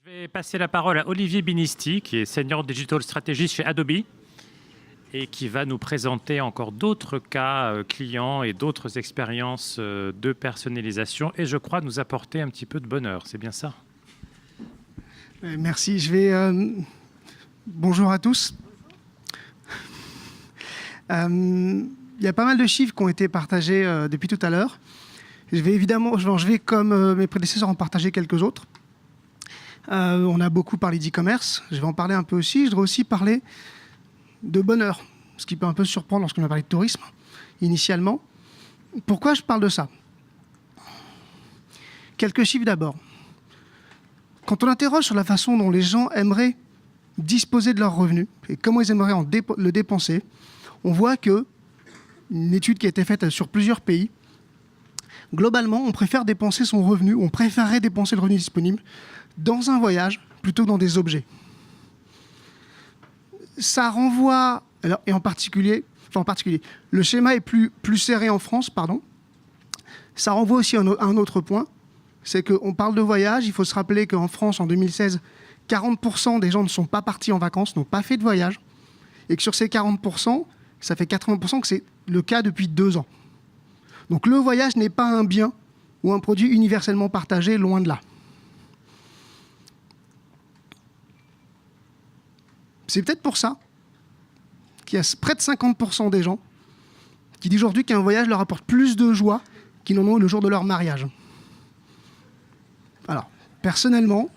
Je vais passer la parole à Olivier Binisti, qui est Senior Digital Strategist chez Adobe et qui va nous présenter encore d'autres cas clients et d'autres expériences de personnalisation et je crois nous apporter un petit peu de bonheur. C'est bien ça? Merci. Bonjour à tous. Il y a pas mal de chiffres qui ont été partagés depuis tout à l'heure. Je vais comme mes prédécesseurs en partager quelques autres. On a beaucoup parlé d'e-commerce. Je vais en parler un peu aussi. Je voudrais aussi parler de bonheur, ce qui peut un peu surprendre lorsqu'on a parlé de tourisme initialement. Pourquoi je parle de ça? Quelques chiffres d'abord. Quand on interroge sur la façon dont les gens aimeraient disposer de leurs revenus et comment ils aimeraient le dépenser, on voit que une étude qui a été faite sur plusieurs pays, globalement, on préfère dépenser son revenu, on préférerait dépenser le revenu disponible dans un voyage plutôt que dans des objets. Ça renvoie, et en particulier, le schéma est plus serré en France, pardon. Ça renvoie aussi à un autre point, c'est qu'on parle de voyage, il faut se rappeler qu'en France, en 2016, 40% des gens ne sont pas partis en vacances, n'ont pas fait de voyage, et que sur ces 40%, ça fait 80% que c'est le cas depuis 2 ans. Donc le voyage n'est pas un bien ou un produit universellement partagé, loin de là. C'est peut-être pour ça qu'il y a près de 50% des gens qui disent aujourd'hui qu'un voyage leur apporte plus de joie qu'ils n'en ont eu le jour de leur mariage. Alors, personnellement,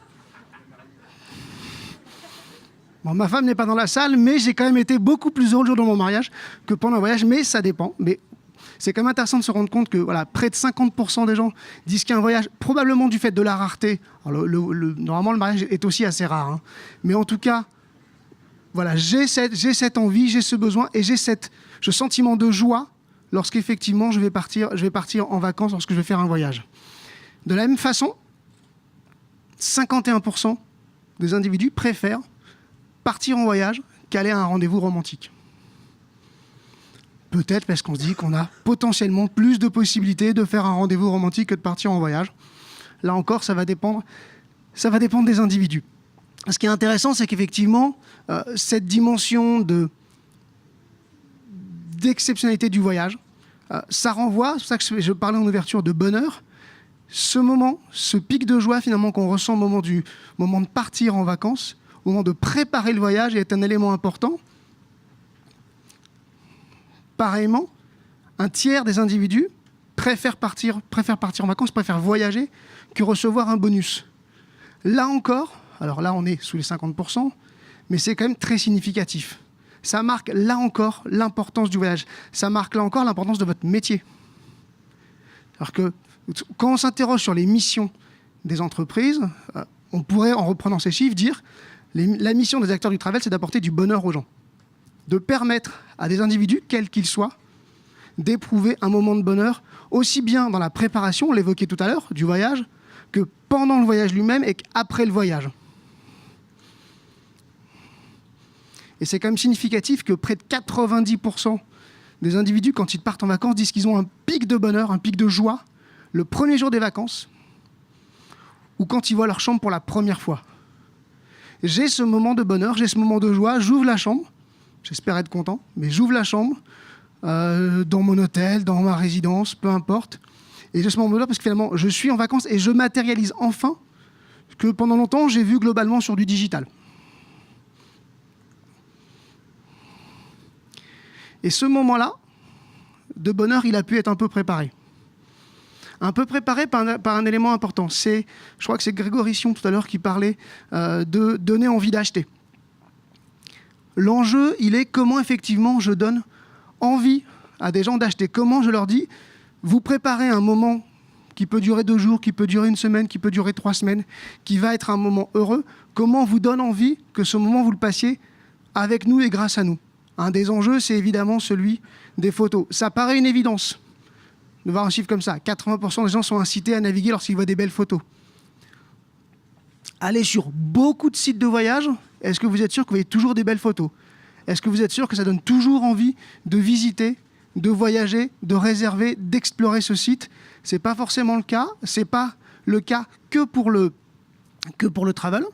bon, ma femme n'est pas dans la salle, mais j'ai quand même été beaucoup plus heureux le jour de mon mariage que pendant un voyage, mais ça dépend. Mais c'est quand même intéressant de se rendre compte que voilà, près de 50% des gens disent qu'un voyage, probablement du fait de la rareté, alors normalement le mariage est aussi assez rare, hein, mais en tout cas, voilà, j'ai cette envie, j'ai ce besoin et j'ai ce sentiment de joie lorsqu'effectivement je vais partir en vacances, lorsque je vais faire un voyage. De la même façon, 51% des individus préfèrent partir en voyage qu'aller à un rendez-vous romantique. Peut-être parce qu'on se dit qu'on a potentiellement plus de possibilités de faire un rendez-vous romantique que de partir en voyage. Là encore, ça va dépendre des individus. Ce qui est intéressant, c'est qu'effectivement, cette dimension d'exceptionnalité du voyage, ça renvoie, c'est pour ça que je parlais en ouverture de bonheur, ce moment, ce pic de joie finalement qu'on ressent au moment de partir en vacances, au moment de préparer le voyage est un élément important. Pareillement, un tiers des individus préfèrent partir en vacances, préfèrent voyager que recevoir un bonus. Là encore, alors là on est sous les 50%, mais c'est quand même très significatif. Ça marque là encore l'importance du voyage. Ça marque là encore l'importance de votre métier. Alors que quand on s'interroge sur les missions des entreprises, on pourrait, en reprenant ces chiffres, dire la mission des acteurs du travel, c'est d'apporter du bonheur aux gens. De permettre à des individus, quels qu'ils soient, d'éprouver un moment de bonheur, aussi bien dans la préparation, on l'évoquait tout à l'heure, du voyage, que pendant le voyage lui-même et qu'après le voyage. Et c'est quand même significatif que près de 90% des individus, quand ils partent en vacances, disent qu'ils ont un pic de bonheur, un pic de joie, le premier jour des vacances, ou quand ils voient leur chambre pour la première fois. J'ai ce moment de bonheur, j'ai ce moment de joie, j'ouvre la chambre, j'espère être content, mais j'ouvre la chambre, dans mon hôtel, dans ma résidence, peu importe, et j'ai ce moment de joie parce que finalement, je suis en vacances et je matérialise enfin que pendant longtemps, j'ai vu globalement sur du digital. Et ce moment-là, de bonheur, il a pu être un peu préparé. Un peu préparé par un élément important. Je crois que c'est Grégory Sion tout à l'heure qui parlait de donner envie d'acheter. L'enjeu, il est comment effectivement je donne envie à des gens d'acheter. Comment je leur dis, vous préparez un moment qui peut durer 2 jours, qui peut durer 1 semaine, qui peut durer 3 semaines, qui va être un moment heureux. Comment on vous donne envie que ce moment, vous le passiez avec nous et grâce à nous. Un des enjeux, c'est évidemment celui des photos. Ça paraît une évidence de voir un chiffre comme ça. 80% des gens sont incités à naviguer lorsqu'ils voient des belles photos. Allez sur beaucoup de sites de voyage, est-ce que vous êtes sûr que vous voyez toujours des belles photos? Est-ce que vous êtes sûr que ça donne toujours envie de visiter, de voyager, de réserver, d'explorer ce site? Ce n'est pas forcément le cas. Ce n'est pas le cas que pour le que pour le travel.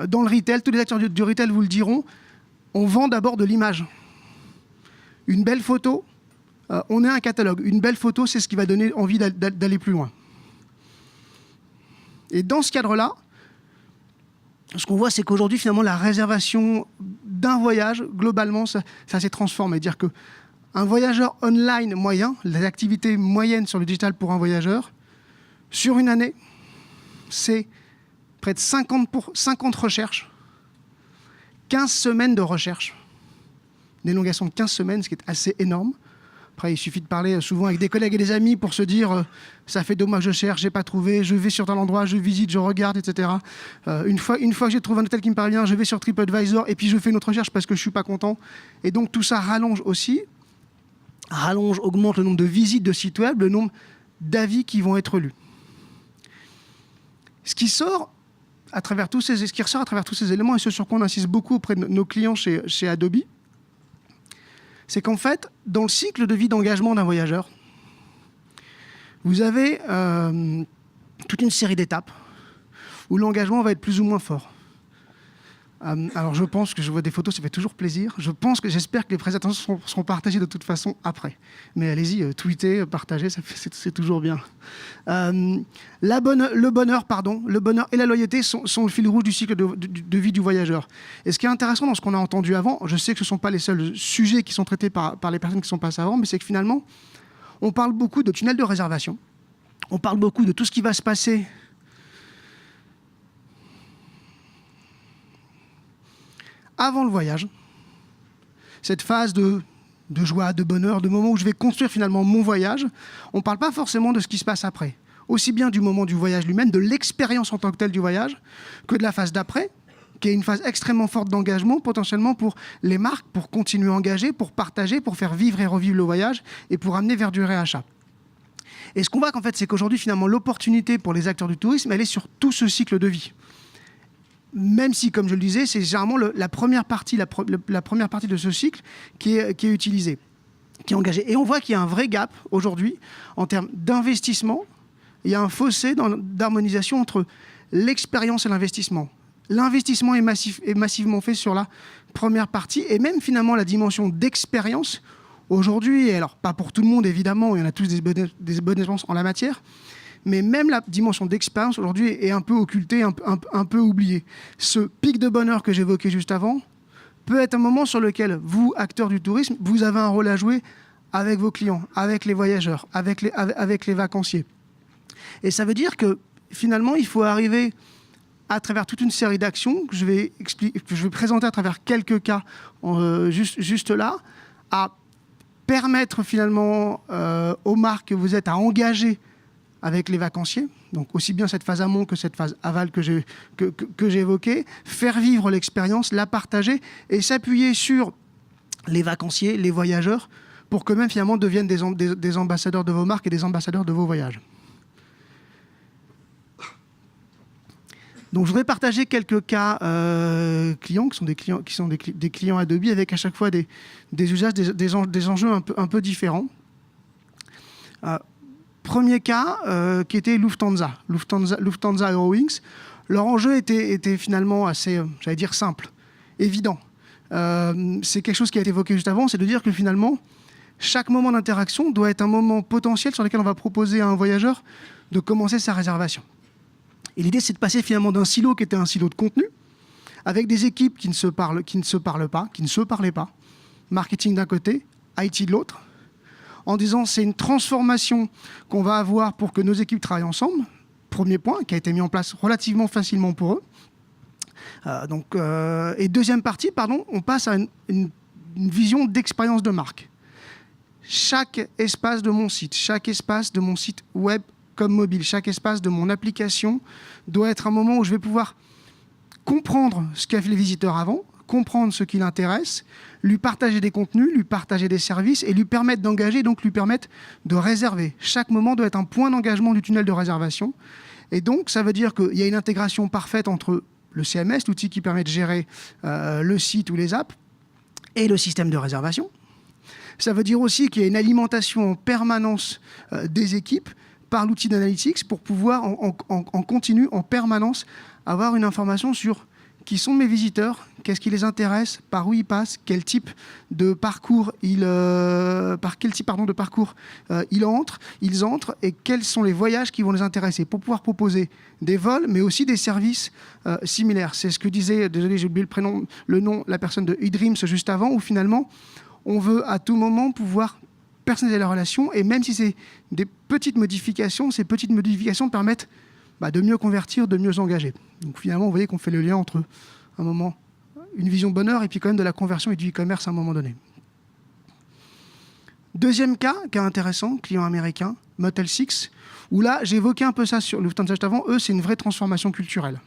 Dans le retail, tous les acteurs du retail vous le diront, on vend d'abord de l'image. Une belle photo, on est un catalogue. Une belle photo, c'est ce qui va donner envie d'aller plus loin. Et dans ce cadre-là, ce qu'on voit, c'est qu'aujourd'hui, finalement, la réservation d'un voyage, globalement, ça s'est transformé. C'est-à-dire qu'un voyageur online moyen, l'activité moyenne sur le digital pour un voyageur, sur une année, c'est près de 50 recherches, 15 semaines de recherche, une élongation de 15 semaines, ce qui est assez énorme. Après, il suffit de parler souvent avec des collègues et des amis pour se dire ça fait 2 mois que je cherche, j'ai pas trouvé, je vais sur tel endroit, je visite, je regarde, etc. Une fois que j'ai trouvé un hôtel qui me parle bien, je vais sur TripAdvisor et puis je fais une autre recherche parce que je suis pas content. Et donc tout ça rallonge, augmente le nombre de visites de sites web, le nombre d'avis qui vont être lus. Ce qui ressort à travers tous ces éléments, et ce sur quoi on insiste beaucoup auprès de nos clients chez Adobe, c'est qu'en fait, dans le cycle de vie d'engagement d'un voyageur, vous avez toute une série d'étapes où l'engagement va être plus ou moins fort. Alors je pense que je vois des photos, ça fait toujours plaisir. J'espère que les présentations seront partagées de toute façon après. Mais allez-y, tweetez, partagez, c'est toujours bien. Le bonheur et la loyauté sont le fil rouge du cycle de vie du voyageur. Et ce qui est intéressant dans ce qu'on a entendu avant, je sais que ce ne sont pas les seuls sujets qui sont traités par les personnes qui sont passées avant, mais c'est que finalement, on parle beaucoup de tunnels de réservation. On parle beaucoup de tout ce qui va se passer avant le voyage, cette phase de joie, de bonheur, de moment où je vais construire finalement mon voyage, on ne parle pas forcément de ce qui se passe après. Aussi bien du moment du voyage lui-même, de l'expérience en tant que telle du voyage, que de la phase d'après, qui est une phase extrêmement forte d'engagement, potentiellement pour les marques, pour continuer à engager, pour partager, pour faire vivre et revivre le voyage, et pour amener vers du réachat. Et ce qu'on voit qu'en fait, c'est qu'aujourd'hui, finalement, l'opportunité pour les acteurs du tourisme, elle est sur tout ce cycle de vie. Même si, comme je le disais, c'est généralement la première partie de ce cycle qui est utilisée, qui est engagée. Et on voit qu'il y a un vrai gap aujourd'hui en termes d'investissement. Il y a un fossé d'harmonisation entre l'expérience et l'investissement. L'investissement est massivement fait sur la première partie, et même finalement la dimension d'expérience aujourd'hui, et alors pas pour tout le monde évidemment, il y en a tous des bonnes expériences en la matière, mais même la dimension d'expérience aujourd'hui est un peu occultée, un peu oubliée. Ce pic de bonheur que j'évoquais juste avant peut être un moment sur lequel vous, acteurs du tourisme, vous avez un rôle à jouer avec vos clients, avec les voyageurs, avec les vacanciers. Et ça veut dire que finalement, il faut arriver à travers toute une série d'actions que je vais présenter à travers quelques cas juste là, à permettre finalement aux marques que vous êtes à engager avec les vacanciers, donc aussi bien cette phase amont que cette phase aval que j'ai évoquée, faire vivre l'expérience, la partager et s'appuyer sur les vacanciers, les voyageurs, pour qu'eux-mêmes finalement deviennent des ambassadeurs de vos marques et des ambassadeurs de vos voyages. Donc je voudrais partager quelques cas clients qui sont des clients Adobe avec à chaque fois des usages, des enjeux un peu différents. Premier cas qui était Lufthansa Eurowings. Leur enjeu était finalement assez, j'allais dire, simple, évident. C'est quelque chose qui a été évoqué juste avant, c'est de dire que finalement, chaque moment d'interaction doit être un moment potentiel sur lequel on va proposer à un voyageur de commencer sa réservation. Et l'idée, c'est de passer finalement d'un silo qui était un silo de contenu, avec des équipes qui ne se parlaient pas, marketing d'un côté, IT de l'autre, en disant c'est une transformation qu'on va avoir pour que nos équipes travaillent ensemble. Premier point, qui a été mis en place relativement facilement pour eux. Et deuxième partie, on passe à une vision d'expérience de marque. Chaque espace de mon site web comme mobile, chaque espace de mon application doit être un moment où je vais pouvoir comprendre ce qu'a fait le visiteur avant, comprendre ce qui l'intéresse, lui partager des contenus, lui partager des services et lui permettre d'engager, donc lui permettre de réserver. Chaque moment doit être un point d'engagement du tunnel de réservation. Et donc, ça veut dire qu'il y a une intégration parfaite entre le CMS, l'outil qui permet de gérer le site ou les apps, et le système de réservation. Ça veut dire aussi qu'il y a une alimentation en permanence des équipes par l'outil d'analytics pour pouvoir en continu, en permanence, avoir une information sur qui sont mes visiteurs, qu'est-ce qui les intéresse, par où ils passent, quel type de parcours ils entrent et quels sont les voyages qui vont les intéresser pour pouvoir proposer des vols, mais aussi des services similaires. C'est ce que disait, désolé, j'ai oublié le nom, la personne de eDreams juste avant, où finalement, on veut à tout moment pouvoir personnaliser la relation, et même si c'est des petites modifications, ces petites modifications permettent de mieux convertir, de mieux engager. Donc finalement, vous voyez qu'on fait le lien entre un moment, une vision bonheur, et puis quand même de la conversion et du e-commerce à un moment donné. Deuxième cas intéressant, client américain, Motel 6, où là, j'ai évoqué un peu ça sur Lufthansa juste avant, eux, c'est une vraie transformation culturelle.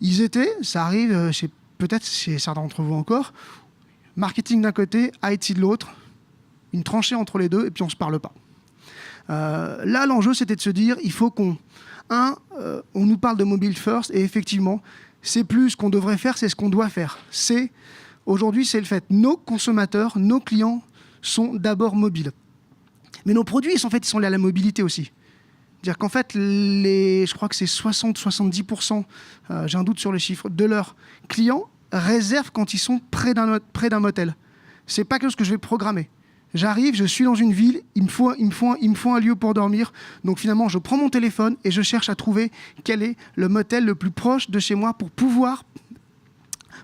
Ils étaient, ça arrive, peut-être chez certains d'entre vous encore, marketing d'un côté, IT de l'autre, une tranchée entre les deux, et puis on ne se parle pas. Là, l'enjeu, c'était de se dire, il faut qu'on on nous parle de mobile first, et effectivement, c'est plus ce qu'on devrait faire, c'est ce qu'on doit faire. Aujourd'hui, c'est le fait. Nos consommateurs, nos clients sont d'abord mobiles. Mais nos produits, ils sont liés à la mobilité aussi. C'est-à-dire qu'en fait, je crois que c'est 60-70%, j'ai un doute sur les chiffres, de leurs clients réservent quand ils sont près d'un motel. C'est pas quelque chose que je vais programmer. J'arrive, je suis dans une ville, il me faut un lieu pour dormir. Donc finalement, je prends mon téléphone et je cherche à trouver quel est le motel le plus proche de chez moi pour pouvoir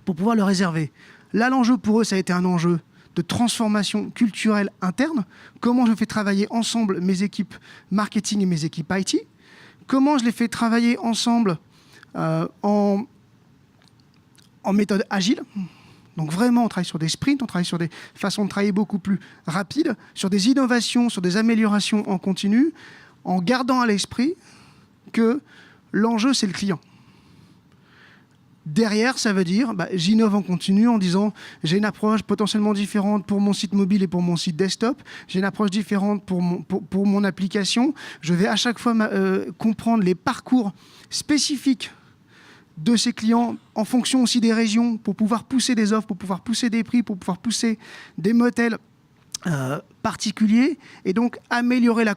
le réserver. Là, l'enjeu pour eux, ça a été un enjeu de transformation culturelle interne. Comment je fais travailler ensemble mes équipes marketing et mes équipes IT. Comment je les fais travailler ensemble en méthode agile. Donc vraiment, on travaille sur des sprints, on travaille sur des façons de travailler beaucoup plus rapides, sur des innovations, sur des améliorations en continu, en gardant à l'esprit que l'enjeu, c'est le client. Derrière, ça veut dire, j'innove en continu en disant, j'ai une approche potentiellement différente pour mon site mobile et pour mon site desktop, j'ai une approche différente pour mon application, je vais à chaque fois comprendre les parcours spécifiques de ces clients en fonction aussi des régions pour pouvoir pousser des offres, pour pouvoir pousser des prix, pour pouvoir pousser des motels particuliers et donc améliorer la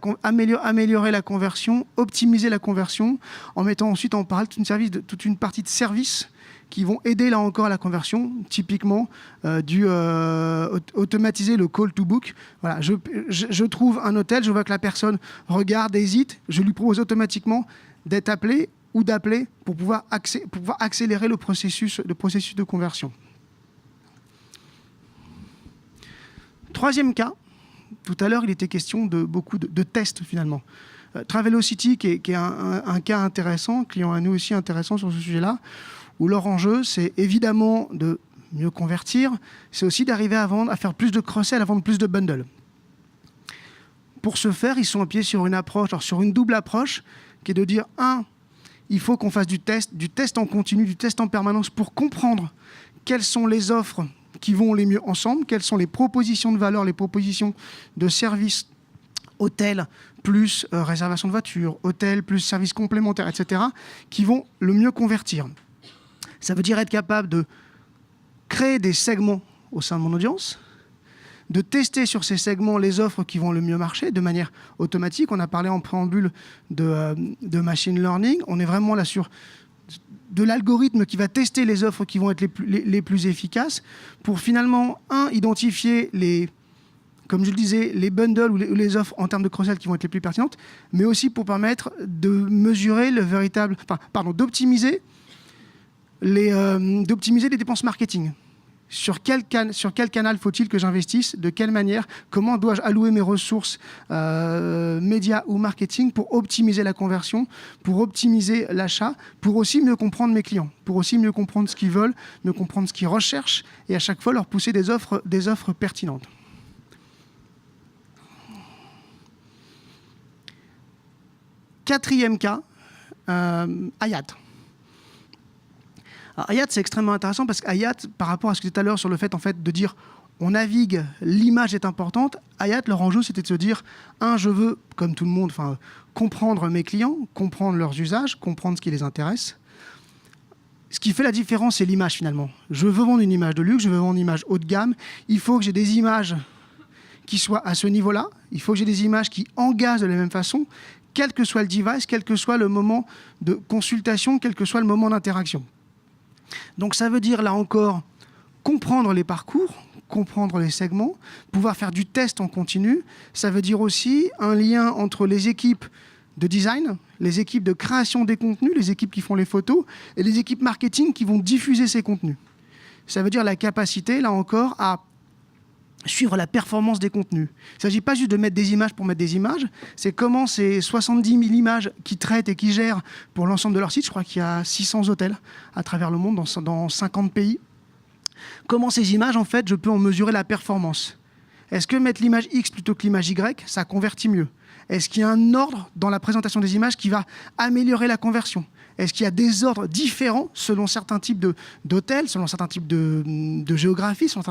conversion, optimiser la conversion en mettant ensuite en parallèle toute une partie de services qui vont aider là encore à la conversion, typiquement automatiser le call to book. Voilà, je trouve un hôtel, je vois que la personne regarde, hésite, je lui propose automatiquement d'être appelé ou d'appeler pour pouvoir accélérer le processus de conversion. Troisième cas, tout à l'heure, il était question de beaucoup de tests finalement. Travelocity, qui est un cas intéressant, client à nous aussi intéressant sur ce sujet-là, où leur enjeu, c'est évidemment de mieux convertir, c'est aussi d'arriver à faire plus de cross-sell, à vendre plus de bundles. Pour ce faire, ils sont appuyés sur une double approche, qui est de dire, il faut qu'on fasse du test en continu, du test en permanence pour comprendre quelles sont les offres qui vont les mieux ensemble, quelles sont les propositions de valeur, les propositions de services, hôtel plus réservation de voiture, hôtel plus services complémentaires, etc., qui vont le mieux convertir. Ça veut dire être capable de créer des segments au sein de mon audience, de tester sur ces segments les offres qui vont le mieux marcher de manière automatique. On a parlé en préambule de machine learning. On est vraiment là sur de l'algorithme qui va tester les offres qui vont être les plus efficaces pour finalement, identifier comme je le disais, les bundles ou les offres en termes de cross-sell qui vont être les plus pertinentes, mais aussi pour permettre de mesurer d'optimiser les dépenses marketing. Sur quel canal faut-il que j'investisse? De quelle manière? Comment dois-je allouer mes ressources médias ou marketing pour optimiser la conversion, pour optimiser l'achat, pour aussi mieux comprendre mes clients, pour aussi mieux comprendre ce qu'ils veulent, mieux comprendre ce qu'ils recherchent et à chaque fois leur pousser des offres pertinentes. Quatrième cas, Hayat. Alors, Hayat, c'est extrêmement intéressant parce qu'Hayat, par rapport à ce que tout à l'heure sur le fait, de dire on navigue, l'image est importante, Hayat, leur enjeu, c'était de se dire, je veux, comme tout le monde, comprendre mes clients, comprendre leurs usages, comprendre ce qui les intéresse. Ce qui fait la différence, c'est l'image finalement. Je veux vendre une image de luxe, je veux vendre une image haut de gamme, il faut que j'ai des images qui soient à ce niveau-là, il faut que j'ai des images qui engagent de la même façon. quel que soit le device, quel que soit le moment de consultation, quel que soit le moment d'interaction. Donc ça veut dire, là encore, comprendre les parcours, comprendre les segments, pouvoir faire du test en continu. Ça veut dire aussi un lien entre les équipes de design, les équipes de création des contenus, les équipes qui font les photos, et les équipes marketing qui vont diffuser ces contenus. Ça veut dire la capacité, là encore, à suivre la performance des contenus. Il ne s'agit pas juste de mettre des images pour mettre des images, c'est comment ces 70 000 images qui traitent et qui gèrent pour l'ensemble de leur site, je crois qu'il y a 600 hôtels à travers le monde, dans 50 pays. Comment ces images, en fait, je peux en mesurer la performance. Est-ce que mettre l'image X plutôt que l'image Y, ça convertit mieux? Est-ce qu'il y a un ordre dans la présentation des images qui va améliorer la conversion? Est-ce qu'il y a des ordres différents selon certains types d'hôtels, selon certains types de géographie, selon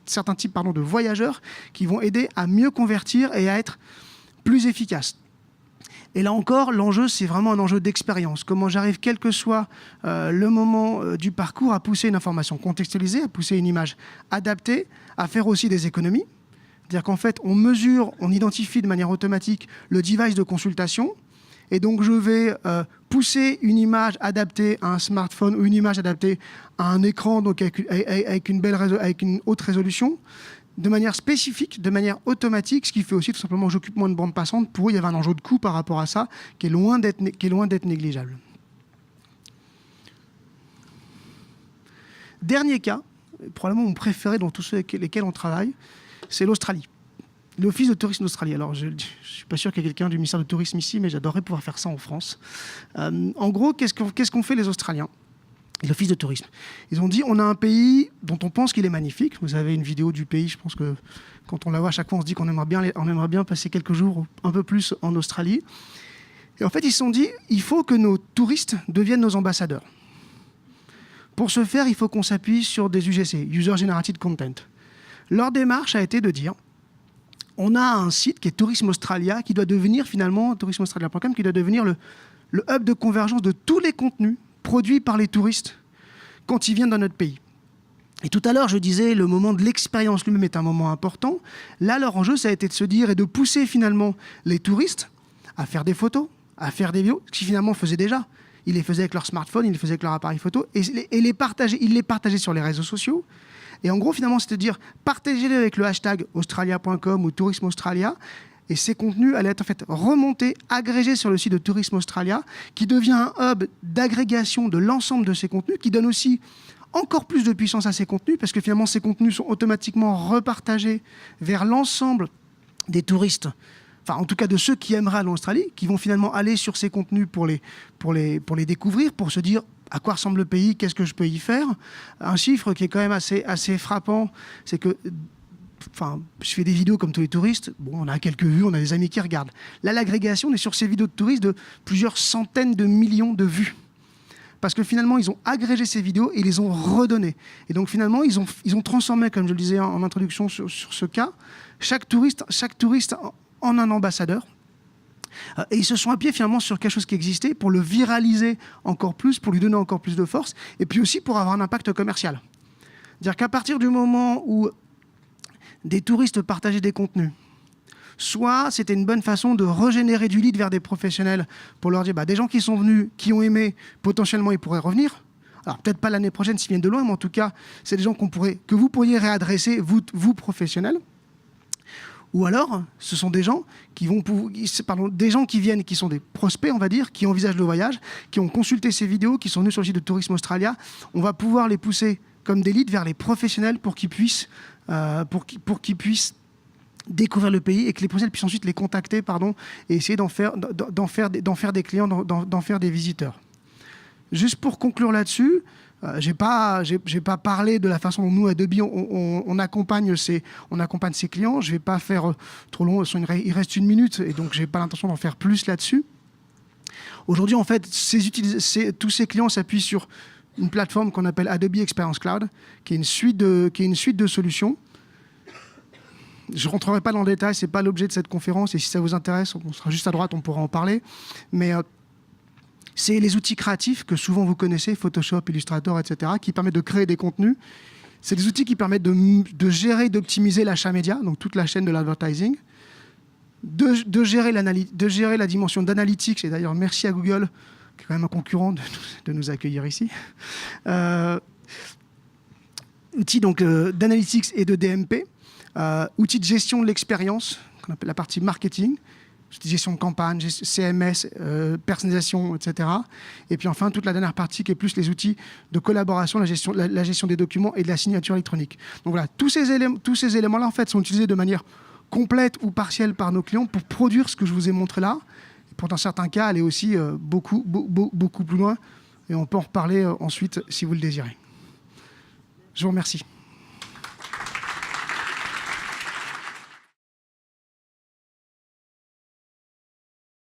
certains types de voyageurs qui vont aider à mieux convertir et à être plus efficaces? Et là encore, l'enjeu, c'est vraiment un enjeu d'expérience. Comment j'arrive, quel que soit le moment du parcours, à pousser une information contextualisée, à pousser une image adaptée, à faire aussi des économies. C'est-à-dire qu'en fait, on mesure, on identifie de manière automatique le device de consultation. Et donc, je vais pousser une image adaptée à un smartphone ou une image adaptée à un écran, donc avec une haute résolution, de manière spécifique, de manière automatique, ce qui fait aussi tout simplement que j'occupe moins de bande passante. Pour eux, il y avait un enjeu de coût par rapport à ça qui est loin d'être négligeable. Dernier cas, probablement mon préféré dans tous ceux avec lesquels on travaille, c'est l'Australie. L'Office de tourisme d'Australie. Alors, je ne suis pas sûr qu'il y ait quelqu'un du ministère du Tourisme ici, mais j'adorerais pouvoir faire ça en France. En gros, qu'est-ce qu'ont fait les Australiens et l'Office de tourisme? Ils ont dit, on a un pays dont on pense qu'il est magnifique. Vous avez une vidéo du pays, je pense que quand on la voit à chaque fois, on se dit qu'on aimerait bien passer quelques jours un peu plus en Australie. Et en fait, ils se sont dit, il faut que nos touristes deviennent nos ambassadeurs. Pour ce faire, il faut qu'on s'appuie sur des UGC, User Generated Content. Leur démarche a été de dire, on a un site qui est Tourisme Australia, qui doit devenir finalement, tourismeaustralia.com, qui doit devenir le hub de convergence de tous les contenus produits par les touristes quand ils viennent dans notre pays. Et tout à l'heure, je disais, le moment de l'expérience lui-même est un moment important. Là, leur enjeu, ça a été de se dire et de pousser finalement les touristes à faire des photos, à faire des vidéos, ce qu'ils finalement faisaient déjà. Ils les faisaient avec leur smartphone, ils les faisaient avec leur appareil photo, et ils les partageaient sur les réseaux sociaux. Et en gros, finalement, c'était de dire, partagez-les avec le hashtag australia.com ou Tourisme Australia, et ces contenus allaient être en fait remontés, agrégés sur le site de Tourisme Australia, qui devient un hub d'agrégation de l'ensemble de ces contenus, qui donne aussi encore plus de puissance à ces contenus, parce que finalement, ces contenus sont automatiquement repartagés vers l'ensemble des touristes, enfin en tout cas de ceux qui aimeraient aller en Australie, qui vont finalement aller sur ces contenus pour les découvrir, pour se dire à quoi ressemble le pays, qu'est-ce que je peux y faire. Un chiffre qui est quand même assez frappant, c'est que je fais des vidéos comme tous les touristes, on a quelques vues, on a des amis qui regardent. Là, l'agrégation, on est sur ces vidéos de touristes de plusieurs centaines de millions de vues. Parce que finalement, ils ont agrégé ces vidéos et ils les ont redonnées. Et donc finalement, ils ont transformé, comme je le disais en introduction sur ce cas, chaque touriste en un ambassadeur. Et ils se sont appuyés finalement sur quelque chose qui existait pour le viraliser encore plus, pour lui donner encore plus de force, et puis aussi pour avoir un impact commercial. C'est-à-dire qu'à partir du moment où des touristes partageaient des contenus, soit c'était une bonne façon de régénérer du lead vers des professionnels pour leur dire des gens qui sont venus, qui ont aimé, potentiellement ils pourraient revenir. Alors peut-être pas l'année prochaine s'ils viennent de loin, mais en tout cas, c'est des gens que vous pourriez réadresser, vous professionnels. Ou alors, ce sont des gens qui viennent, qui sont des prospects, on va dire, qui envisagent le voyage, qui ont consulté ces vidéos, qui sont venus sur le site de Tourisme Australia. On va pouvoir les pousser comme des leads vers les professionnels pour qu'ils puissent découvrir le pays et que les professionnels puissent ensuite les contacter, et essayer d'en faire des clients, d'en faire des visiteurs. Juste pour conclure là-dessus, j'ai pas parlé de la façon dont nous, Adobe, on accompagne ces clients. Je ne vais pas faire trop long, il reste 1 minute, et donc je n'ai pas l'intention d'en faire plus là-dessus. Aujourd'hui, en fait, tous ces clients s'appuient sur une plateforme qu'on appelle Adobe Experience Cloud, qui est une suite de solutions. Je ne rentrerai pas dans le détail, ce n'est pas l'objet de cette conférence, et si ça vous intéresse, on sera juste à droite, on pourra en parler. Mais c'est les outils créatifs que souvent vous connaissez, Photoshop, Illustrator, etc., qui permettent de créer des contenus. C'est des outils qui permettent de gérer, d'optimiser l'achat média, donc toute la chaîne de l'advertising. de gérer la dimension d'analytics, et d'ailleurs merci à Google, qui est quand même un concurrent, de nous accueillir ici. Outils d'analytics et de DMP, outils de gestion de l'expérience, qu'on appelle la partie marketing, gestion de campagne, CMS, personnalisation, etc. Et puis enfin, toute la dernière partie qui est plus les outils de collaboration, la gestion des documents et de la signature électronique. Donc voilà, tous ces éléments-là, en fait, sont utilisés de manière complète ou partielle par nos clients pour produire ce que je vous ai montré là. Et pour dans certains cas, aller aussi beaucoup plus loin. Et on peut en reparler ensuite si vous le désirez. Je vous remercie.